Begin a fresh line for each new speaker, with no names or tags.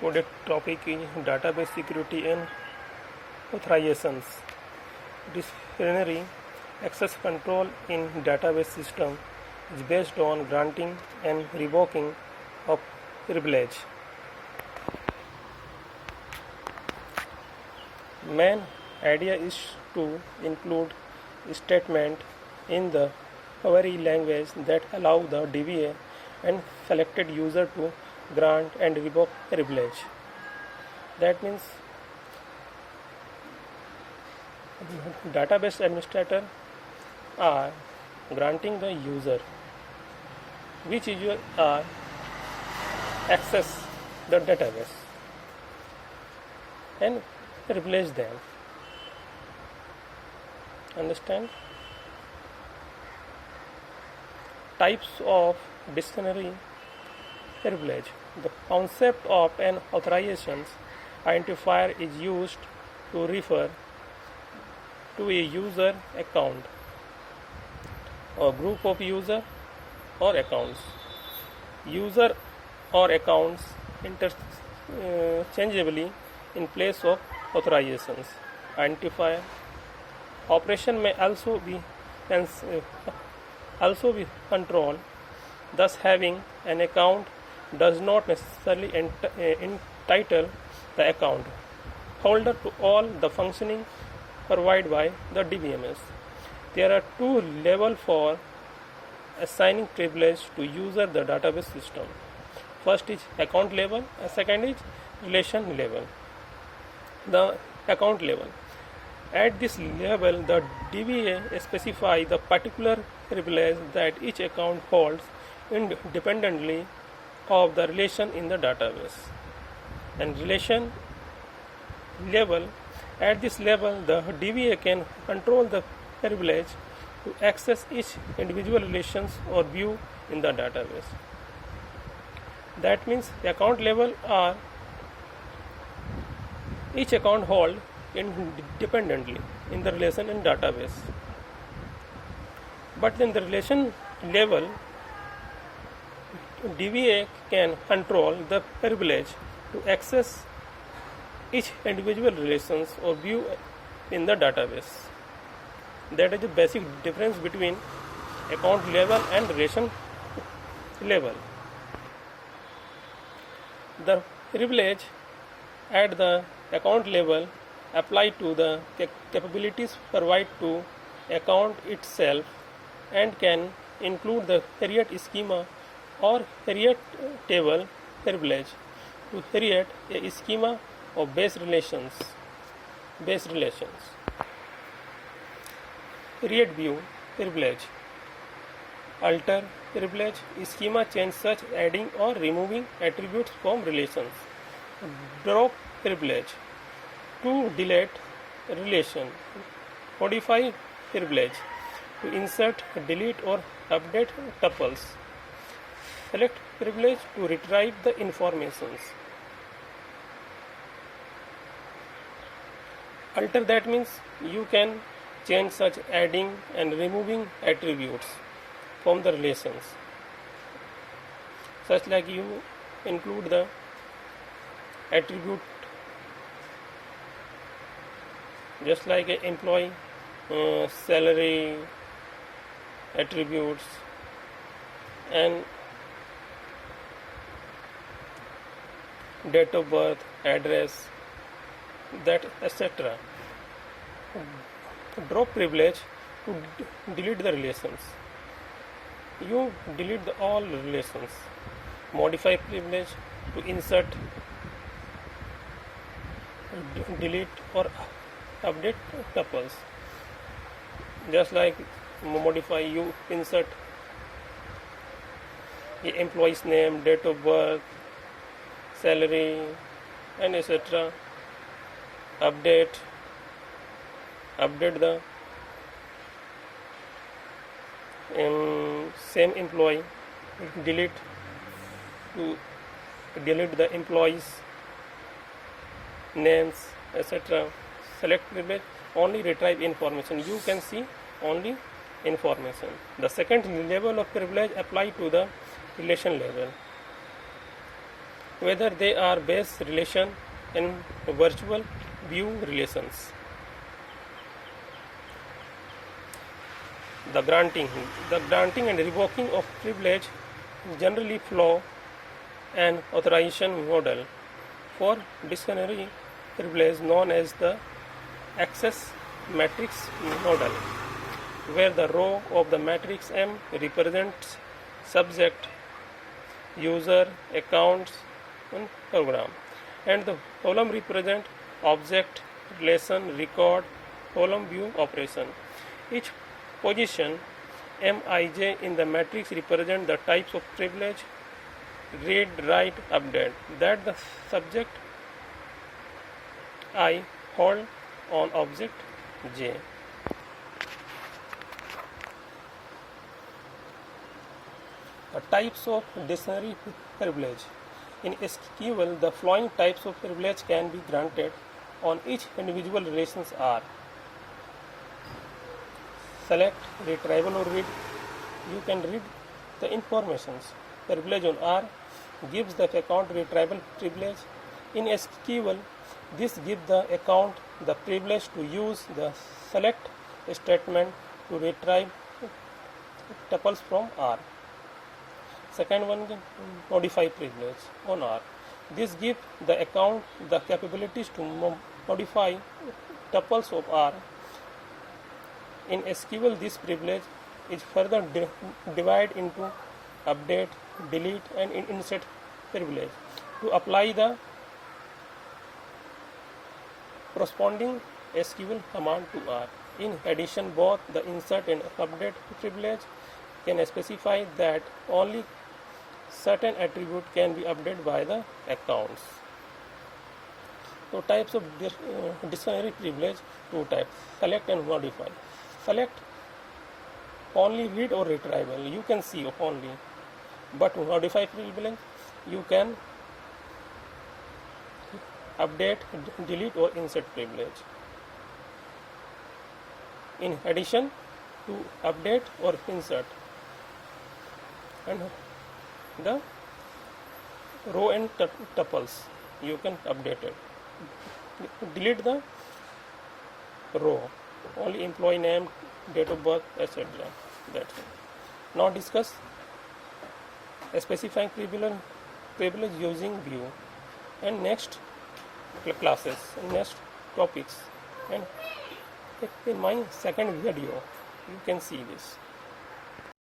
Today's topic is database security and authorizations. Disciplinary access control in database system is based on granting and revoking of privilege. Main idea is to include statement in the query language that allow the DBA and selected user to grant and revoke privilege. That means database administrator are granting the user which user are access the database and privilege them. Understand? Types of dictionary privilege. The concept of an authorizations identifier is used to refer to a user account or group of user or accounts. User or accounts interchangeably in place of authorizations. Identifier operation may also be controlled. Thus, having an account does not necessarily entitle the account holder to all the functioning provided by the DBMS. There are two levels for assigning privilege to user the database system. First is account level, and second is relation level. The account level. At this level, the DBA specifies the particular privilege that each account holds independently of the relation in the database. And relation level, at this level, the DBA can control the privilege to access each individual relations or view in the database. That means the account level are each account hold independently in the relation in database. But in the relation level, DBA can control the privilege to access each individual relations or view in the database. That is the basic difference between account level and relation level. The privilege at the account level apply to the capabilities provided to account itself and can include the create schema or create table privilege to create a schema of base relations. Create view privilege. Alter privilege schema change such adding or removing attributes from relations. Drop privilege to delete relation. Modify privilege to insert, delete or update tuples. Select privilege to retrieve the informations. Alter, that means you can change such adding and removing attributes from the relations. Such like you include the attribute just like an employee, salary attributes and date of birth, address, that etc. Drop privilege to delete the relations. You delete all relations. Modify privilege to insert, delete or update tuples. Just like modify, you insert the employee's name, date of birth, salary and etc. Update the same employee. Delete the employees names etc. Select privilege, only retrieve information. You can see only information. The second level of privilege apply to the relation level. whether they are base relation and virtual view relations. The granting and revoking of privilege generally follow an authorization model for discretionary privilege known as the access matrix model, where the row of the matrix M represents subject, user, accounts, and program, and the column represents object, relation, record, column view operation. Each position Mij in the matrix represents the types of privilege: read, write, update that the subject I hold on object J. The types of discretionary privilege. In SQL, the following types of privilege can be granted on each individual relations are: select, retrieval or read. You can read the informations. Privilege on R gives the account retrieval privilege. In SQL, this gives the account the privilege to use the select statement to retrieve tuples from R. Second one, modify privilege on R. This gives the account the capabilities to modify tuples of R. In SQL, this privilege is further divided into update, delete, and insert privilege to apply the corresponding SQL command to R. In addition, both the insert and update privilege can specify that only certain attribute can be updated by the accounts. So types of discretionary privilege, two types: select and modify. Select only read or retrieval, you can see only, but modify privilege you can update, delete or insert privilege. In addition to update or insert, and the row and tuples you can update it. Delete the row, only employee name, date of birth, etc. That's it. Now discuss specifying privilege using view and next classes and next topics, and in my second video you can see this.